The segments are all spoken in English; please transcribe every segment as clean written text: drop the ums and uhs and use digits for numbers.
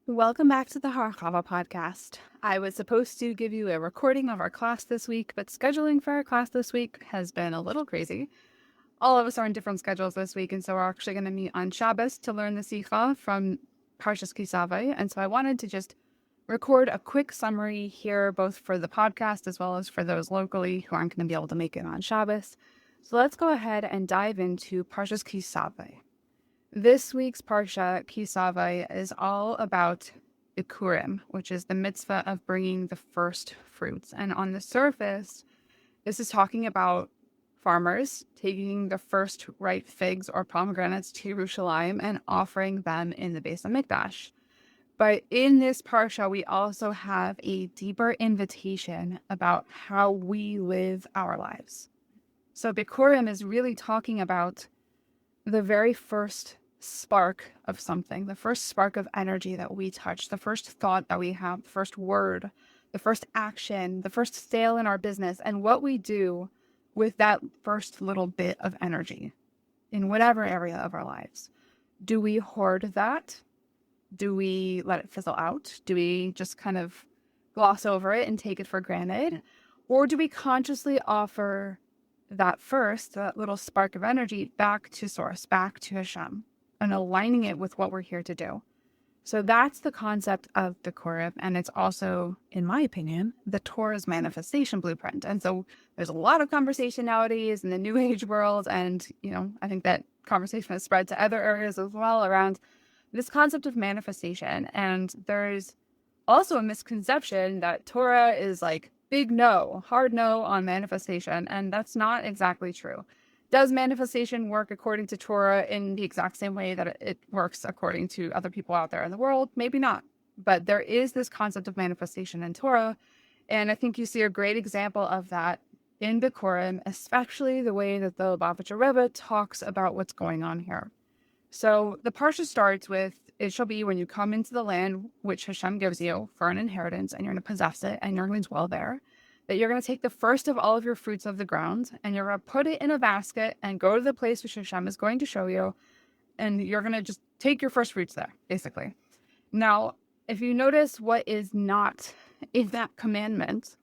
Welcome back to the Harchava podcast. I was supposed to give you a recording of our class this week, but scheduling for our class this week has been a little crazy. All of us are on different schedules this week, and so we're actually going to meet on Shabbos to learn the Sikha from Parsha Ki Savo. And so I wanted to just record a quick summary here, both for the podcast as well as for those locally who aren't going to be able to make it on Shabbos. So let's go ahead and dive into Parsha Ki Savo. This week's Parsha Ki Savo is all about Bikkurim, which is the mitzvah of bringing the first fruits. And on the surface, this is talking about farmers taking the first ripe figs or pomegranates to Yerushalayim and offering them in the Beis HaMikdash. But in this Parsha, we also have a deeper invitation about how we live our lives. So Bikkurim is really talking about the very first spark of something, the first spark of energy that we touch, the first thought that we have, the first word, the first action, the first sale in our business, and what we do with that first little bit of energy in whatever area of our lives. Do we hoard that? Do we let it fizzle out? Do we just kind of gloss over it and take it for granted? Or do we consciously offer that little spark of energy back to source, back to Hashem, and aligning it with what we're here to do? So that's the concept of Bikkurim, and it's also, in my opinion, the Torah's manifestation blueprint. And so there's a lot of conversation nowadays in the New Age world, and I think that conversation has spread to other areas as well around this concept of manifestation. And there's also a misconception that Torah is like big no, hard no on manifestation, and that's not exactly true. Does manifestation work according to Torah in the exact same way that it works according to other people out there in the world? Maybe not. But there is this concept of manifestation in Torah, and I think you see a great example of that in Bikkurim, especially the way that the Lubavitcher Rebbe talks about what's going on here. So the Parsha starts with, it shall be when you come into the land which Hashem gives you for an inheritance, and you're going to possess it, and you're going to dwell there, that you're going to take the first of all of your fruits of the ground, and you're going to put it in a basket and go to the place which Hashem is going to show you, and you're going to just take your first fruits there, basically. Now, if you notice what is not in that commandment,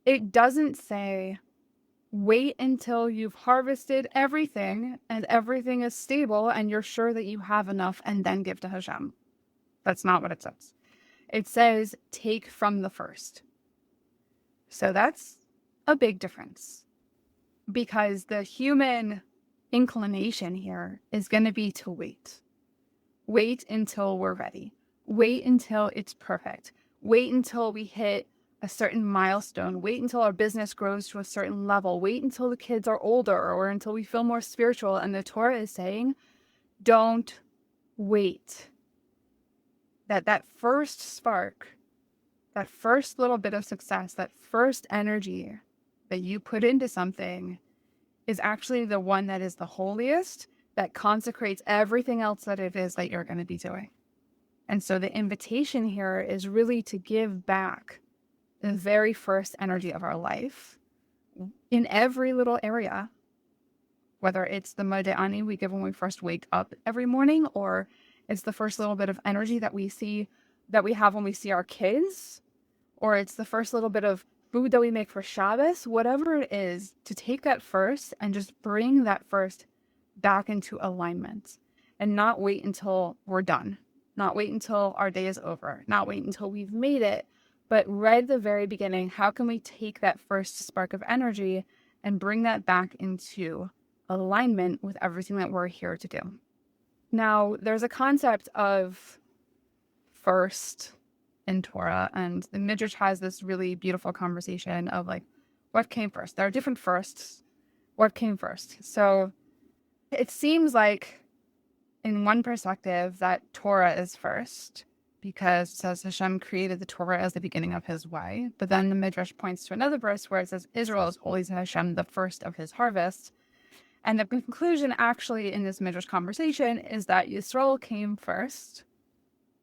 it doesn't say, wait until you've harvested everything and everything is stable and you're sure that you have enough and then give to Hashem. That's not what it says. It says, take from the first. So that's a big difference, because the human inclination here is going to be to wait. Wait until we're ready. Wait until it's perfect. Wait until we hit a certain milestone. Wait until our business grows to a certain level. Wait until the kids are older or until we feel more spiritual. And the Torah is saying, don't wait. That first spark, that first little bit of success, that first energy that you put into something is actually the one that is the holiest, that consecrates everything else that it is that you're going to be doing. And so the invitation here is really to give back the very first energy of our life in every little area, whether it's the modeh we give when we first wake up every morning, or it's the first little bit of energy that we have when we see our kids, or it's the first little bit of food that we make for Shabbos, whatever it is, to take that first and just bring that first back into alignment and not wait until we're done, not wait until our day is over, not wait until we've made it, but right at the very beginning, how can we take that first spark of energy and bring that back into alignment with everything that we're here to do? Now, there's a concept of first in Torah, and the Midrash has this really beautiful conversation of like, what came first? There are different firsts. What came first? So it seems like, in one perspective, that Torah is first, because it says Hashem created the Torah as the beginning of his way. But then the Midrash points to another verse where it says Israel is holy to Hashem, the first of his harvest. And the conclusion actually in this Midrash conversation is that Yisrael came first.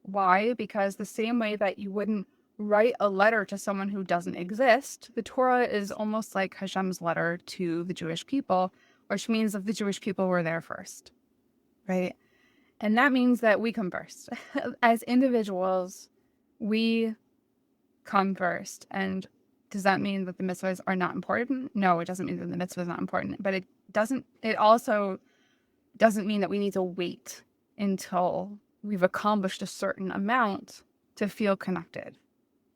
Why? Because the same way that you wouldn't write a letter to someone who doesn't exist, the Torah is almost like Hashem's letter to the Jewish people, which means that the Jewish people were there first, right? And that means that we come first. As individuals, we come first. And does that mean that the mitzvahs are not important? No, it doesn't mean that the mitzvah is not important. But it also doesn't mean that we need to wait until we've accomplished a certain amount to feel connected.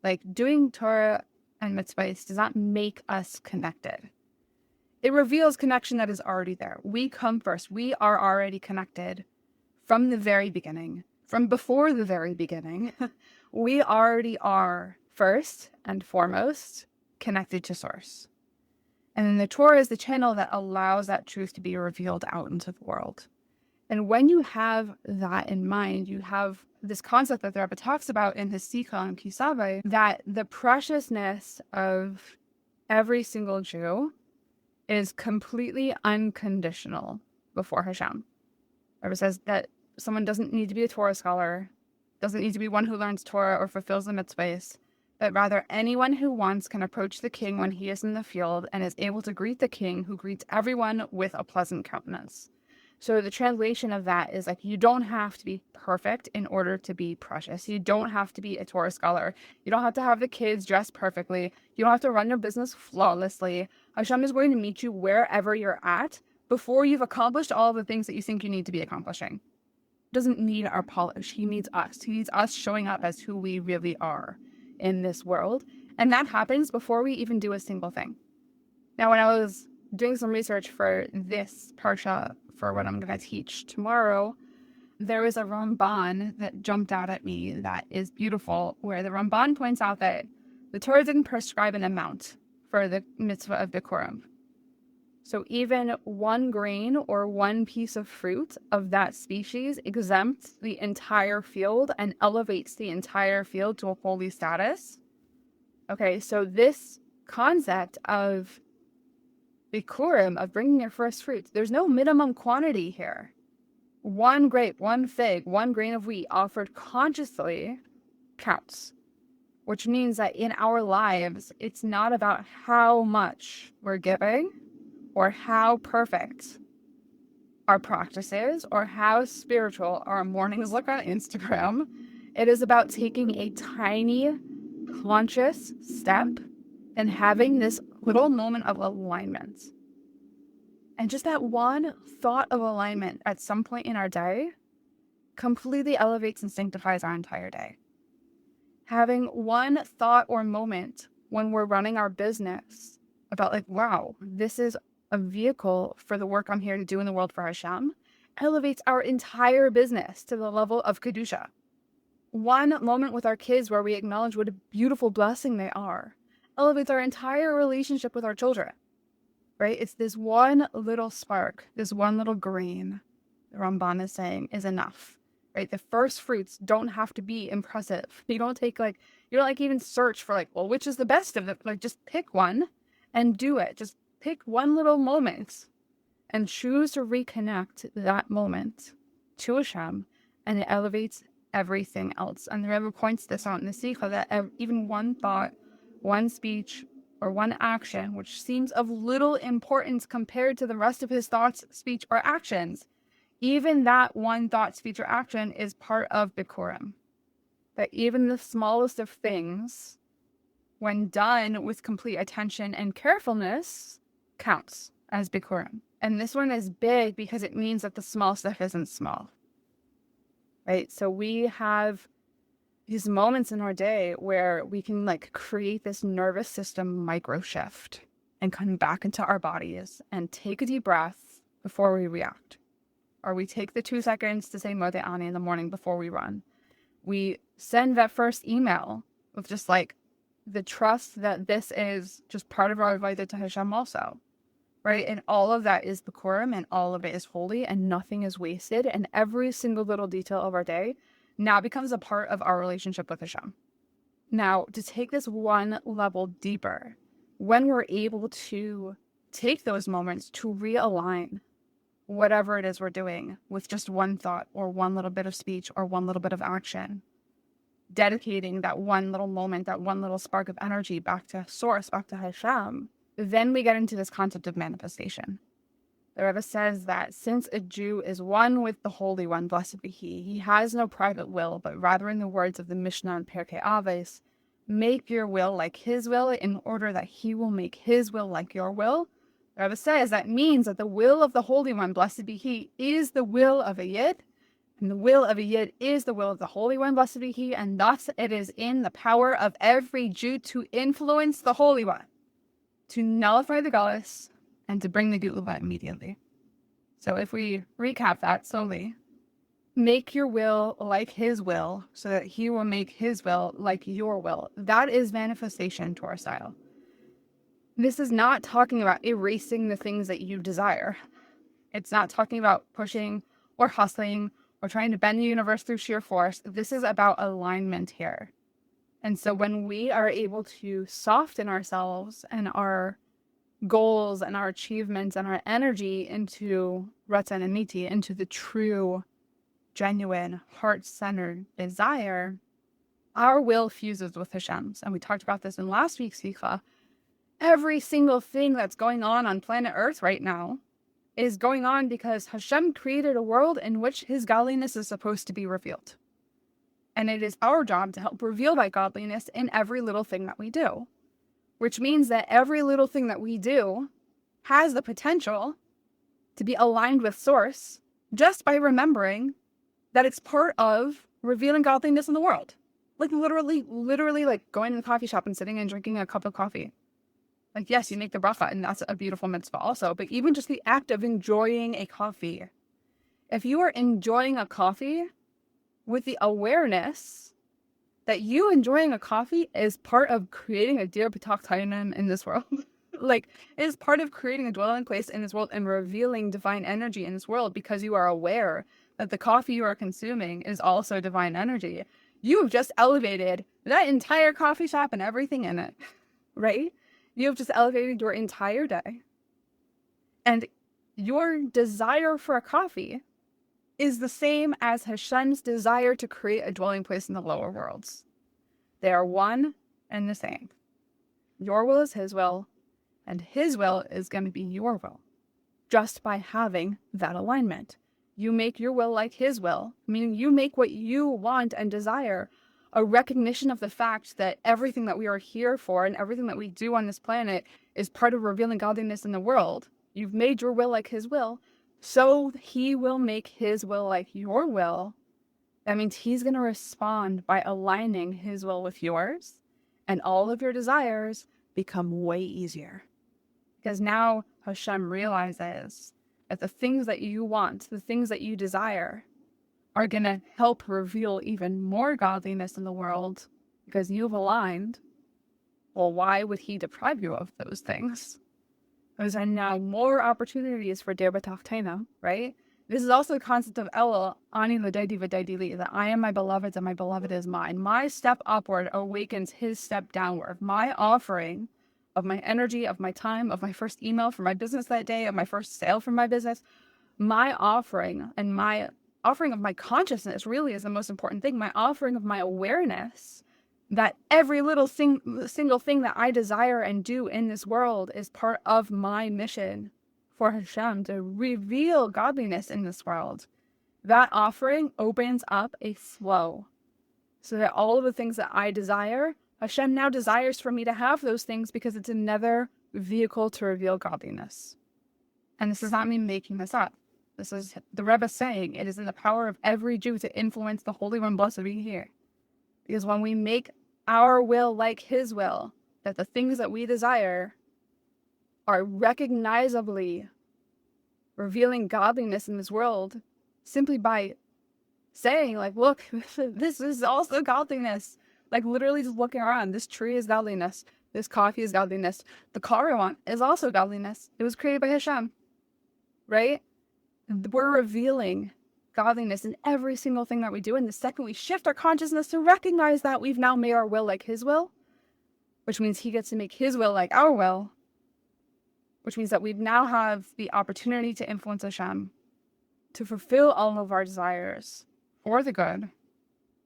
Like, doing Torah and mitzvahs does not make us connected. It reveals connection that is already there. We come first. We are already connected from the very beginning, from before the very beginning. We already are first and foremost connected to Source. And then the Torah is the channel that allows that truth to be revealed out into the world. And when you have that in mind, you have this concept that the Rebbe talks about in his Parsha Ki Savo, that the preciousness of every single Jew is completely unconditional before Hashem. The Rebbe says that someone doesn't need to be a Torah scholar, doesn't need to be one who learns Torah or fulfills the mitzvahs, but rather anyone who wants can approach the king when he is in the field and is able to greet the king, who greets everyone with a pleasant countenance. So the translation of that is like, you don't have to be perfect in order to be precious. You don't have to be a Torah scholar. You don't have to have the kids dressed perfectly. You don't have to run your business flawlessly. Hashem is going to meet you wherever you're at before you've accomplished all the things that you think you need to be accomplishing. He doesn't need our polish. He needs us. He needs us showing up as who we really are in this world. And that happens before we even do a single thing. Now, when I was doing some research for this Parsha, for what I'm going to teach tomorrow, there was a Ramban that jumped out at me that is beautiful, where the Ramban points out that the Torah didn't prescribe an amount for the mitzvah of Bikkurim. So even one grain or one piece of fruit of that species exempts the entire field and elevates the entire field to a holy status. Okay, so this concept of Bikkurim, of bringing your first fruits, there's no minimum quantity here. One grape, one fig, one grain of wheat offered consciously counts, which means that in our lives, it's not about how much we're giving or how perfect our practice is or how spiritual our mornings look on Instagram. It is about taking a tiny, conscious step and having this little moment of alignment. And just that one thought of alignment at some point in our day completely elevates and sanctifies our entire day. Having one thought or moment when we're running our business about like, wow, this is a vehicle for the work I'm here to do in the world for Hashem, elevates our entire business to the level of Kedusha. One moment with our kids where we acknowledge what a beautiful blessing they are elevates our entire relationship with our children, right? It's this one little spark, this one little grain, the Ramban is saying, is enough, right? The first fruits don't have to be impressive. You don't even search for like, well, which is the best of them? Like, just pick one and do it. Just pick one little moment and choose to reconnect that moment to Hashem, and it elevates everything else. And the Rebbe points this out in the Sikha, that even one thought, one speech, or one action, which seems of little importance compared to the rest of his thoughts, speech, or actions, even that one thought, speech, or action is part of Bikkurim. That even the smallest of things, when done with complete attention and carefulness, counts as Bikkurim. And this one is big because it means that the small stuff isn't small, right? So we have these moments in our day where we can like create this nervous system micro shift and come back into our bodies and take a deep breath before we react. Or we take the 2 seconds to say Modeh Ani in the morning before we run. We send that first email with just like the trust that this is just part of our avodah to Hashem also, right? And all of that is Bikkurim, and all of it is holy, and nothing is wasted, and every single little detail of our day now becomes a part of our relationship with Hashem. Now, to take this one level deeper, when we're able to take those moments to realign whatever it is we're doing with just one thought or one little bit of speech or one little bit of action, dedicating that one little moment, that one little spark of energy back to Source, back to Hashem, then we get into this concept of manifestation. The Rebbe says that since a Jew is one with the Holy One, blessed be he has no private will, but rather in the words of the Mishnah in Parsha Ki Savo, make your will like his will in order that he will make his will like your will. The Rebbe says that means that the will of the Holy One, blessed be he, is the will of a Yid, and the will of a Yid is the will of the Holy One, blessed be he, and thus it is in the power of every Jew to influence the Holy One, to nullify the godliness, and to bring the Geulah immediately. So if we recap that slowly, make your will like his will so that he will make his will like your will. That is manifestation Torah style. This is not talking about erasing the things that you desire. It's not talking about pushing or hustling or trying to bend the universe through sheer force. This is about alignment here. And so when we are able to soften ourselves and our goals and our achievements and our energy into Ratzon and Niti, into the true, genuine, heart-centered desire, our will fuses with Hashem's. And we talked about this in last week's Sikha. Every single thing that's going on planet Earth right now is going on because Hashem created a world in which his godliness is supposed to be revealed. And it is our job to help reveal that godliness in every little thing that we do. Which means that every little thing that we do has the potential to be aligned with Source just by remembering that it's part of revealing godliness in the world. Like literally like going to the coffee shop and sitting and drinking a cup of coffee. Like, yes, you make the bracha, and that's a beautiful mitzvah also, but even just the act of enjoying a coffee. If you are enjoying a coffee with the awareness that you enjoying a coffee is part of creating a Dir B'tach Tainim in this world. Like, it is part of creating a dwelling place in this world and revealing divine energy in this world because you are aware that the coffee you are consuming is also divine energy. You have just elevated that entire coffee shop and everything in it, right? You have just elevated your entire day. And your desire for a coffee is the same as Hashem's desire to create a dwelling place in the lower worlds. They are one and the same. Your will is his will, and his will is going to be your will, just by having that alignment. You make your will like his will, meaning you make what you want and desire a recognition of the fact that everything that we are here for and everything that we do on this planet is part of revealing godliness in the world. You've made your will like his will, so he will make his will like your will. That means he's going to respond by aligning his will with yours, and all of your desires become way easier. Because now Hashem realizes that the things that you want, the things that you desire, are going to help reveal even more godliness in the world because you've aligned. Well, why would he deprive you of those things? Those are now more opportunities for Der B'tach Tainim, right? This is also the concept of Elul, Ani L'Daidi V'Daidi Li, that I am my beloved and my beloved is mine. My step upward awakens his step downward. My offering of my energy, of my time, of my first email for my business that day, of my first sale for my business, my offering and my offering of my consciousness really is the most important thing. My offering of my awareness that every little single thing that I desire and do in this world is part of my mission for Hashem to reveal godliness in this world. That offering opens up a flow so that all of the things that I desire, Hashem now desires for me to have those things because it's another vehicle to reveal godliness. And this is not me making this up. This is the Rebbe saying it is in the power of every Jew to influence the Holy One, blessed be he. Because when we make our will like his will, that the things that we desire are recognizably revealing godliness in this world simply by saying, like, look, this is also godliness. Like, literally just looking around. This tree is godliness. This coffee is godliness. The car I want is also godliness. It was created by Hashem, right? We're revealing godliness in every single thing that we do. And the second we shift our consciousness to recognize that, we've now made our will like his will, which means he gets to make his will like our will, which means that we now have the opportunity to influence Hashem, to fulfill all of our desires for the good,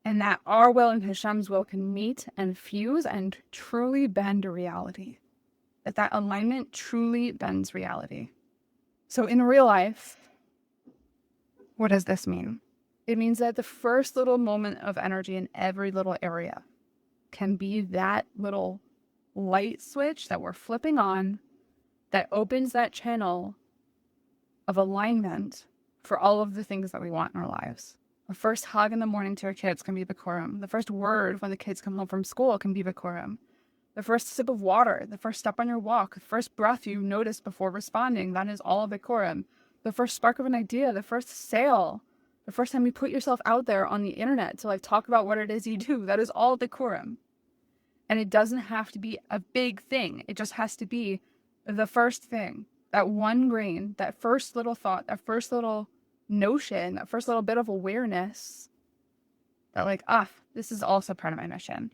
and that our will and Hashem's will can meet and fuse and truly bend reality. That alignment truly bends reality. So in real life, what does this mean? It means that the first little moment of energy in every little area can be that little light switch that we're flipping on that opens that channel of alignment for all of the things that we want in our lives. The first hug in the morning to our kids can be Bikkurim. The first word when the kids come home from school can be Bikkurim. The first sip of water, the first step on your walk, the first breath you notice before responding, that is all Bikkurim. The first spark of an idea, the first sale, the first time you put yourself out there on the internet to talk about what it is you do, that is all Bikkurim. And it doesn't have to be a big thing. It just has to be the first thing, that one grain, that first little thought, that first little notion, that first little bit of awareness that this is also part of my mission,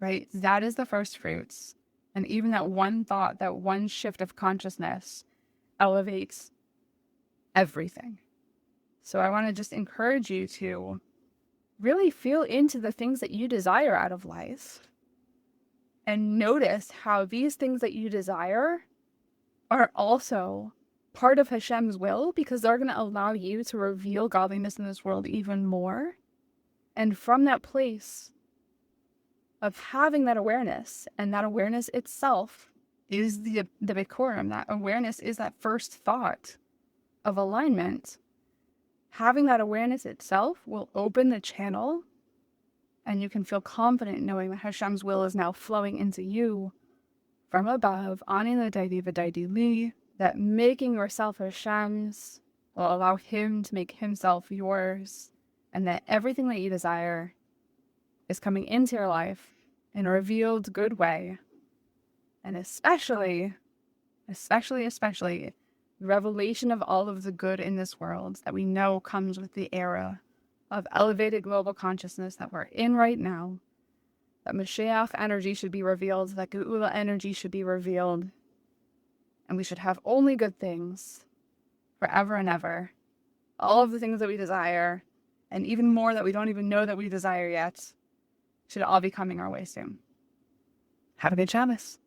right? That is the first fruits. And even that one thought, that one shift of consciousness elevates everything. So I want to just encourage you to really feel into the things that you desire out of life and notice how these things that you desire are also part of Hashem's will, because they're going to allow you to reveal godliness in this world even more. And from that place of having that awareness, and that awareness itself is the Bikkurim, that awareness is that first thought of alignment. Having that awareness itself will open the channel, and you can feel confident knowing that Hashem's will is now flowing into you from above, ani l'daidi v'daidi li, that making yourself Hashem's will allow him to make himself yours, and that everything that you desire is coming into your life in a revealed good way. And especially, the revelation of all of the good in this world that we know comes with the era of elevated global consciousness that we're in right now, that Mashiach energy should be revealed, that Geula energy should be revealed, and we should have only good things forever and ever. All of the things that we desire, and even more that we don't even know that we desire yet, should all be coming our way soon. Have a good Shabbos.